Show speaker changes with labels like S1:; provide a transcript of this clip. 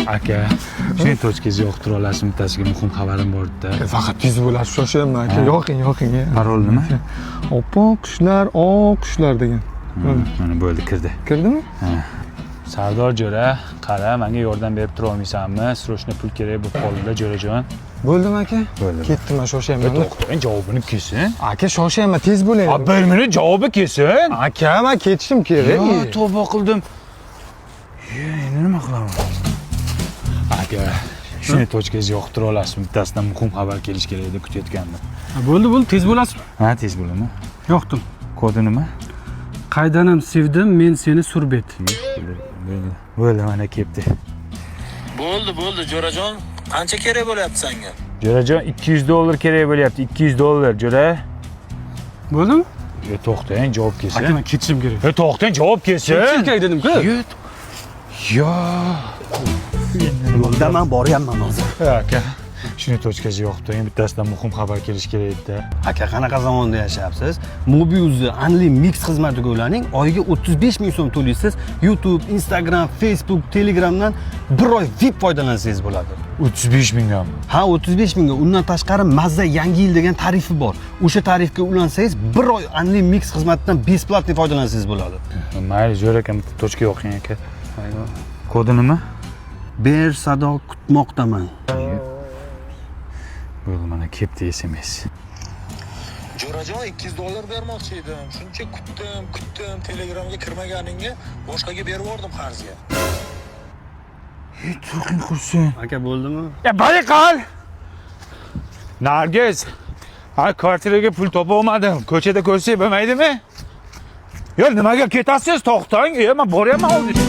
S1: Aka, shuni tochkasiga yoqtira olasizmi? Bittasiga muhim xabarim bor edi.
S2: Faqat tez bo'lasiz, shoshilaman aka. Yoqing.
S1: Parol nima?
S2: Oppoq qushlar, oq qushlar degan.
S1: Mana bo'ldi, kirdi.
S2: Kirdimi?
S1: Sardor jo'ra, qara, menga yordam berib tura olmaysanmi? Srochno pul kerak bo'lib qoldi, jo'rajon.
S2: Bo'ldimi aka?
S1: Bo'ldi.
S2: Ketdim, men shoshaman.
S1: To'xtang, javobini kelsin.
S2: Aka, shoshaman, tez bo'ling.
S1: 1 minut javobi kelsin.
S2: Aka, men ketishim kerak.
S1: Yo, tavba qildim. Endi nima qilaman? Aka, shuni tochkasiga yoqtira olasizmi? Bittasidan muhim xabar kelish kerak edi, kutayotgandim.
S3: Bo'ldi, tez bo'lasizmi?
S1: Ha, tez bo'laman.
S3: Yoqdim.
S1: Kodi nima?
S3: Qaydanam sevdim, men seni surbet.
S1: Bo'ldi, mana kelibdi.
S4: Bo'ldi, jo'rajon. Qancha kerak bo'lyapti senga?
S1: Jo'rajon, $200 kerak bo'lyapti. $200, jo'ra.
S3: Bo'ldimi?
S1: To'xtang, javob kelsin.
S3: Aka, men ketishim kerak.
S1: To'xtang, javob kelsin.
S3: Kerak dedim-ku.
S1: Yo.
S5: Yo'lda men boryapman hozir.
S1: Aka, shuni tochkasiga yoqtiring. Bittasidan muhim xabar kelish kerak edi.
S5: Aka, qanaqa zamonda yashayapsiz? Mobiuzni Unli Mix xizmatiga ulaning, oyiga 35 ming so'm to'laysiz. YouTube, Instagram, Facebook, Telegramdan bir oy VIP foydalansangiz bo'ladi.
S1: 35 mingami?
S5: Ha, 35 mingga. Undan tashqari Mazza yangi yil degan tarifi bor. O'sha tarifga ulansangiz, bir oy Unli Mix xizmatidan besplatni foydalansangiz bo'ladi.
S1: Mayli, jo'ra aka, tochka yoqing aka. Kodi nima?
S5: Ber sado kutmoqdaman.
S1: Bo'ldi, mana kelibdi SMS.
S4: Jo'rajon $200 bermoqchi edim. Shuncha kutdim, Telegramga kirmaganingga boshqaga berib yubordim qarzga.
S1: To'qing qursin.
S5: Aka, bo'ldimi?
S1: Ya bari qol. Nargiz. Kvartiraga pul topa olmadim. Ko'chada ko'rsak bo'lmaydimi? Yo, nimaga ketasiz? To'xtang. Men boryapman hozir.